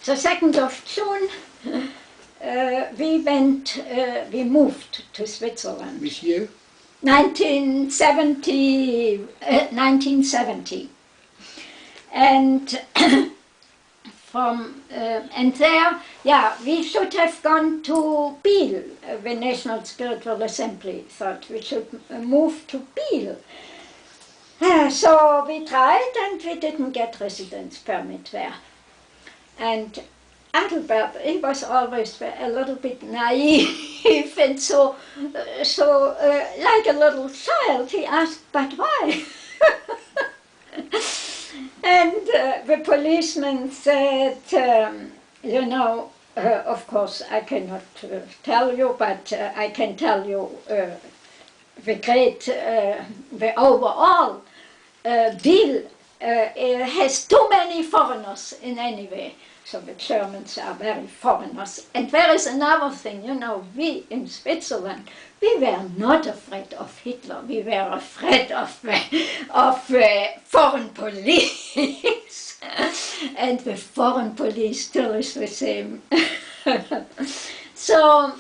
the 2nd of June, we moved to Switzerland. Which year? 1970. And and there, we should have gone to Biel. The National Spiritual Assembly thought we should move to Biel. So we tried and we didn't get residence permit there. And Adelbert, he was always a little bit naive and so like a little child, he asked, but why? And the policeman said, of course I cannot tell you, but I can tell you the overall Biel has too many foreigners in any way. So the Germans are very foreigners. And there is another thing, we in Switzerland, we were not afraid of Hitler, we were afraid of foreign police. And the foreign police still is the same. So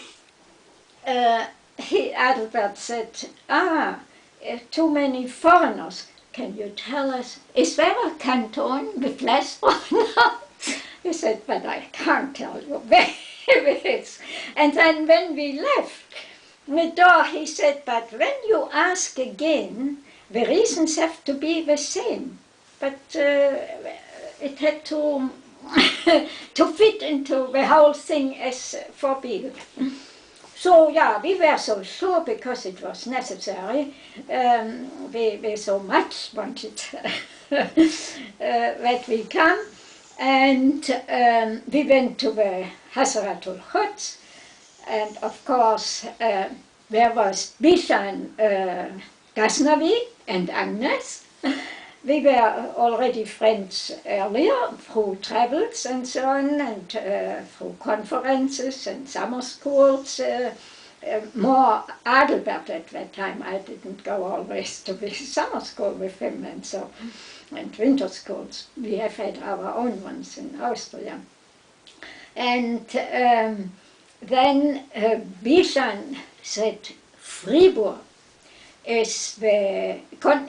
Adelbert said, too many foreigners. Can you tell us, is there a canton with less foreigners? He said, but I can't tell you where it is. And then when we left the door, he said, but when you ask again, the reasons have to be the same. But it had to, to fit into the whole thing as for Biel. So we were so sure because it was necessary. We so much wanted that we come. And we went to the Hazaratul Rhodes, and of course there was Bijan Rohani and Agnes. We were already friends earlier through travels and so on, and through conferences and summer schools. More Adelbert at that time. I didn't go always to the summer school with him and so. And winter schools. We have had our own ones in Austria. And then Bijan said, Fribourg is the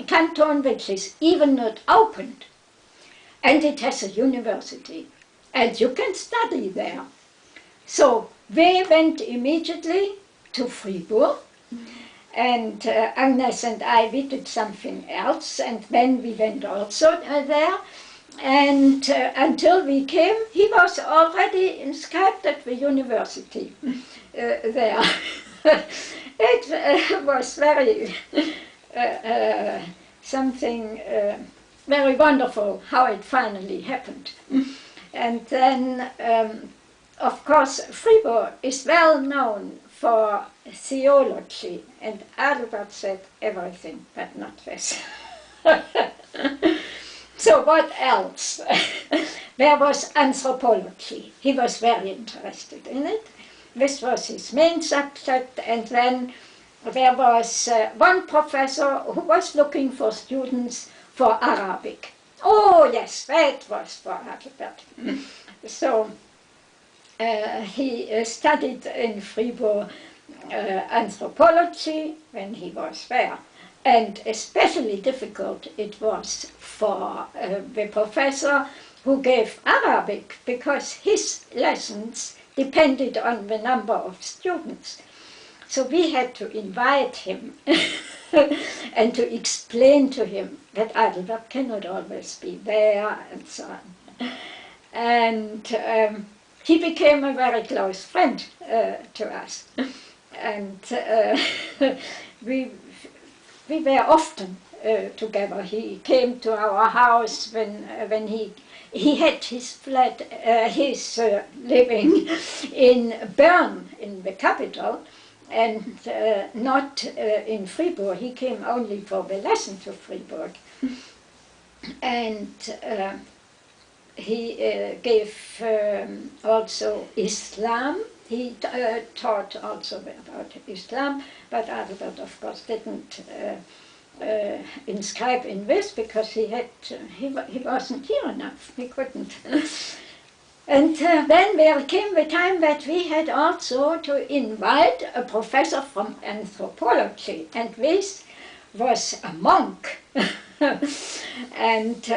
canton which is even not opened. And it has a university. And you can study there. So we went immediately to Fribourg. And Agnes and I, we did something else, and then we went also there. And until we came, he was already inscribed at the university there. It was very something very wonderful how it finally happened. And then, of course, Fribourg is well known for theology, and Adelbert said everything, but not this. So what else? There was anthropology. He was very interested in it. This was his main subject, and then there was one professor who was looking for students for Arabic. Oh yes, that was for Adelbert. So he studied in Fribourg anthropology when he was there. And especially difficult it was for the professor who gave Arabic, because his lessons depended on the number of students. So we had to invite him and to explain to him that Adelbert cannot always be there and so on. And he became a very close friend to us. And we were often together. He came to our house when he had his flat, his living in Bern, in the capital, and not in Fribourg. He came only for the lesson to Fribourg. And he gave also Islam. He taught also about Islam, but Adelbert, of course, didn't inscribe in this because he wasn't here enough. He couldn't. And then there came the time that we had also to invite a professor from anthropology, and this was a monk. And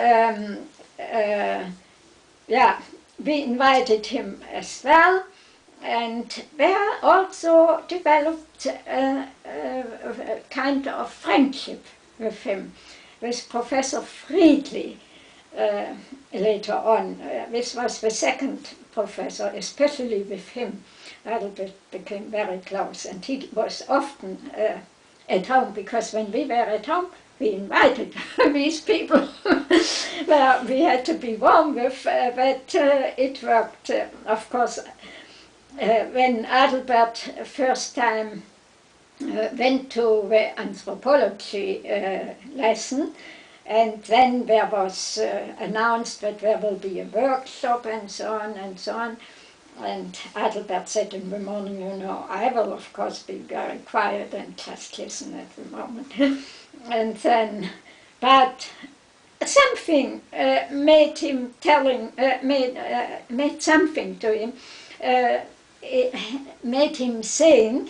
yeah, we invited him as well, and there also developed a kind of friendship with him, with Professor Friedli. Later on, this was the second professor, especially with him. Adelbert became very close, and he was often at home, because when we were at home, we invited these people. Well, we had to be warm with, but it worked. Of course, when Adelbert first time went to the anthropology lesson, and then there was announced that there will be a workshop and so on and so on. And Adelbert said in the morning, you know, I will of course be very quiet and just listen at the moment. And then, but something made him made something to him, it made him saying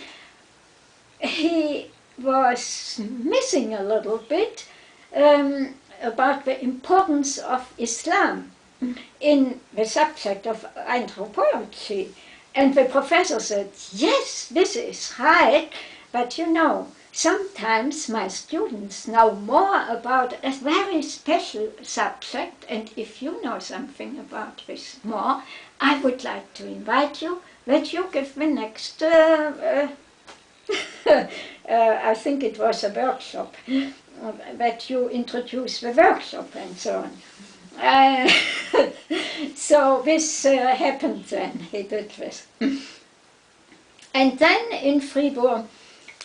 he was missing a little bit about the importance of Islam in the subject of anthropology. And the professor said, yes, this is right, but you know, sometimes my students know more about a very special subject, and if you know something about this more, I would like to invite you that you give the next I think it was a workshop, that you introduce the workshop and so on. So this happened then, he did this. And then in Fribourg,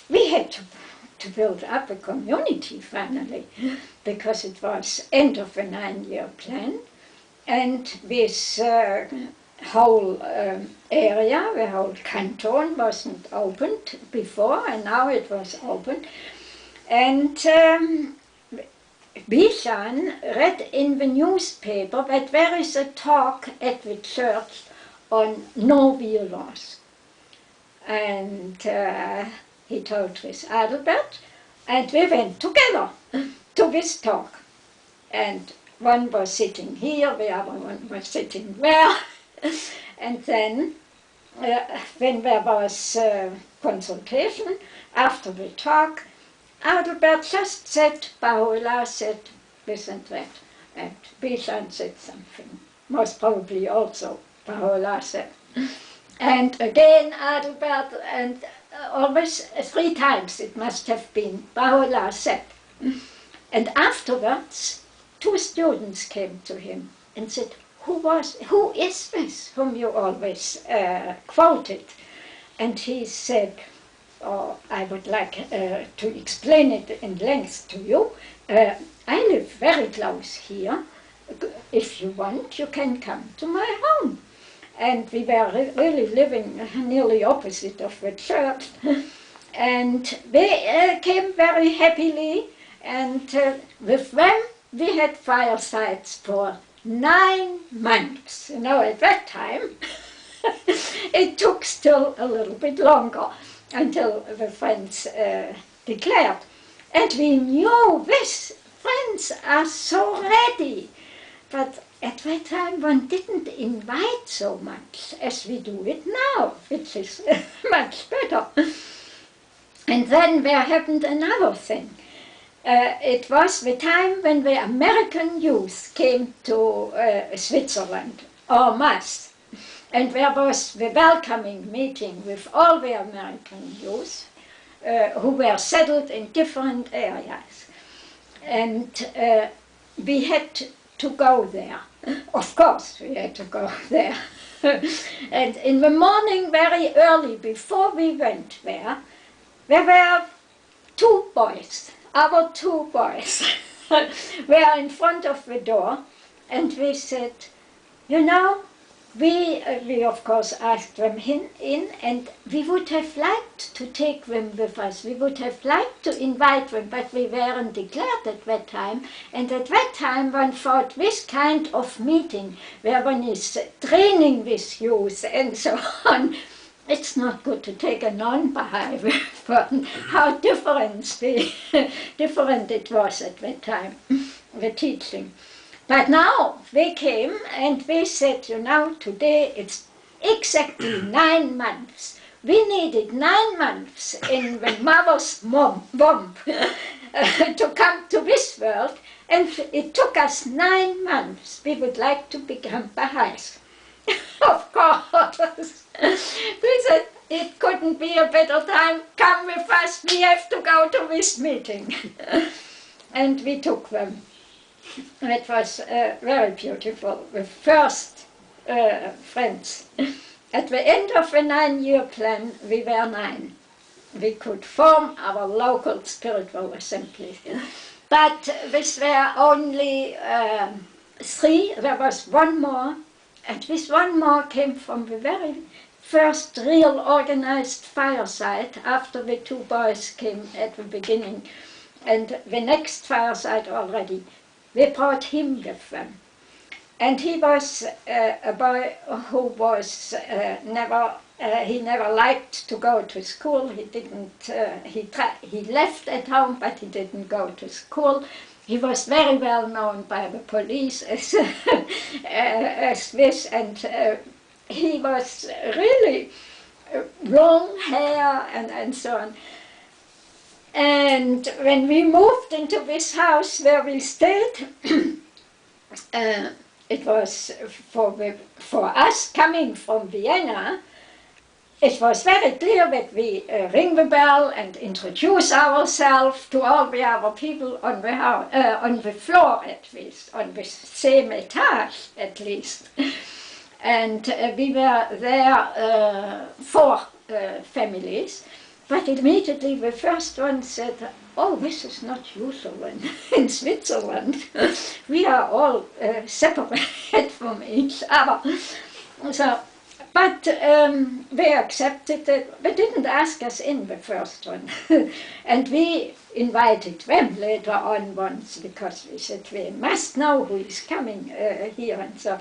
we had to build up a community finally, because it was end of a 9-year plan, and this whole area, the whole canton wasn't opened before, and now it was opened. And Bijan read in the newspaper that there is a talk at the church on non-violence. And he told this Adelbert, and we went together to this talk. And one was sitting here, the other one was sitting there. And then, when there was consultation after the talk, Adelbert just said, Paola said this and that, and Bijan said something, most probably also Paola said. And again Adelbert, and always 3 times it must have been, Paola said. And afterwards, 2 students came to him and said, who is this whom you always quoted? And he said, oh, I would like to explain it in length to you. I live very close here. If you want, you can come to my home. And we were really living nearly opposite of the church. And they came very happily, and with them we had firesides for 9 months. You know, at that time, it took still a little bit longer until the friends declared. And we knew this, friends are so ready. But at that time one didn't invite so much as we do it now, which is much better. And then there happened another thing. It was the time when the American youth came to Switzerland, en masse. And there was the welcoming meeting with all the American youth who were settled in different areas. And we had to go there. Of course, we had to go there. And in the morning, very early, before we went there were 2 boys. Our 2 boys were in front of the door, and we said, you know, we of course asked them in, and we would have liked to take them with us. We would have liked to invite them, but we weren't declared at that time. And at that time one thought this kind of meeting, where one is training with youth and so on, it's not good to take a non-Bahá'í with one. How different it was at that time, the teaching. But now they came and they said, today it's exactly 9 months. We needed 9 months in the mother's womb to come to this world, and it took us 9 months. We would like to become Baha'is. Of course. We said, it couldn't be a better time. Come with us, we have to go to this meeting. And we took them. It was very beautiful, the first friends. At the end of the 9-year plan, we were 9. We could form our local spiritual assembly. But these were only 3, there was one more, and this one more came from the very first real organized fireside, after the 2 boys came at the beginning, and the next fireside already. They brought him with them. And he was a boy who was he never liked to go to school. He didn't, he left at home, but he didn't go to school. He was very well known by the police as this, and he was really long hair and so on. And when we moved into this house where we stayed, it was for us coming from Vienna, it was very clear that we ring the bell and introduce ourselves to all the other people on the house, on the floor at least, on the same etage at least. And we were there 4 families. But immediately the first one said, oh, this is not usual in Switzerland. We are all separated from each other. So, but they accepted it. They didn't ask us in, the first one. And we invited them later on once, because we said we must know who is coming here and so.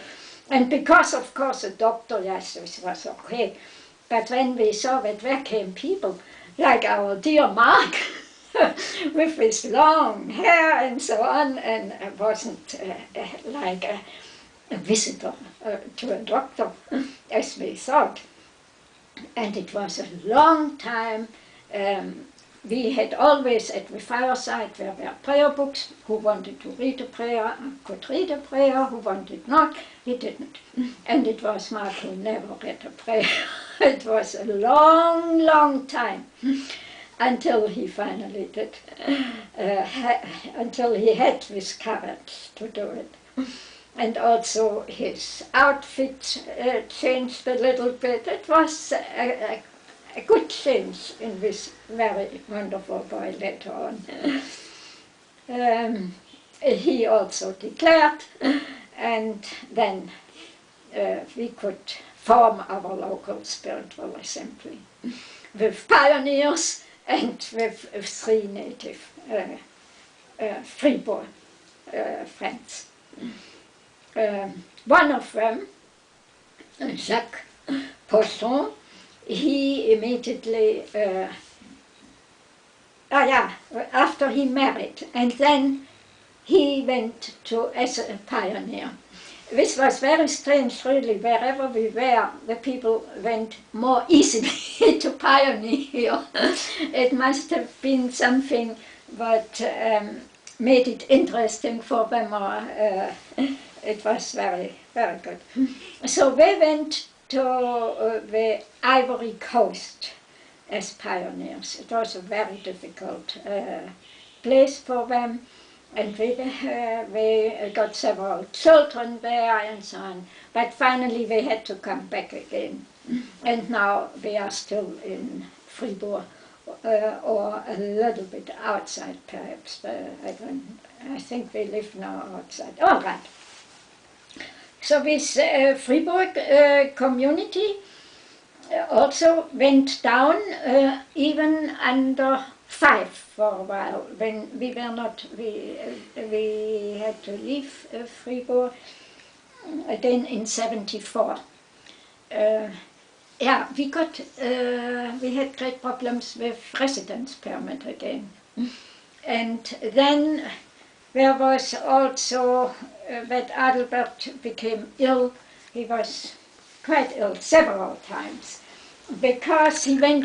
And because, of course, the doctor, yes, this was okay. But when we saw that there came people like our dear Mark with his long hair and so on, and wasn't like a visitor to a doctor, as we thought. And it was a long time. We had always at the fireside, there were prayer books. Who wanted to read a prayer could read a prayer, who wanted not, he didn't. And it was Mark who never read a prayer. It was a long, long time until he finally did, until he had this courage to do it. And also his outfit changed a little bit. It was a good change in this very wonderful boy later on. He also declared, and then we could form our local spiritual assembly with pioneers and with 3 native freeborn friends. One of them, Jacques Poisson, he immediately, after he married, and then he went to as a pioneer. This was very strange, really. Wherever we were, the people went more easily to pioneer. It must have been something that made it interesting for them, or it was very, very good. So they went to the Ivory Coast as pioneers. It was a very difficult place for them, and they got several children there and so on. But finally they had to come back again. And now they are still in Fribourg, or a little bit outside perhaps. I think they live now outside. All right. So this Fribourg community also went down even under 5 for a while when we were not, we had to leave Fribourg then in 74. Yeah, we had great problems with residence permit again. And then there was also that Adelbert became ill. He was quite ill several times because he went